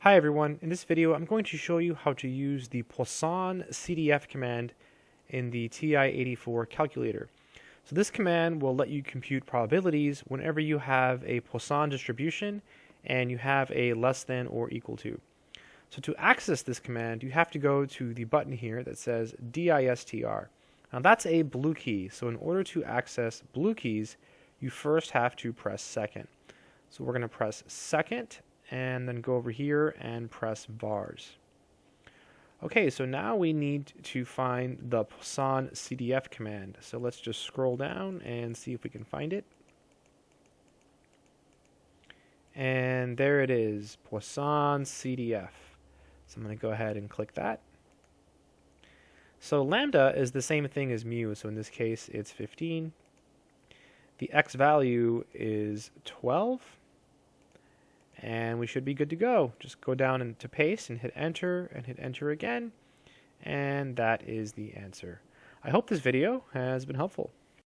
Hi everyone, in this video I'm going to show you how to use the Poisson CDF command in the TI-84 calculator. So this command will let you compute probabilities whenever you have a Poisson distribution and you have a less than or equal to. So to access this command you have to go to the button here that says DISTR. Now that's a blue key, so in order to access blue keys you first have to press second. So we're going to press second and then go over here and press vars. Okay, so now we need to find the Poisson CDF command. So let's just scroll down and see if we can find it. And there it is, Poisson CDF. So I'm going to go ahead and click that. So lambda is the same thing as mu, so in this case it's 15. The x value is 12. And we should be good to go. Just go down into paste and hit enter again. And that is the answer. I hope this video has been helpful.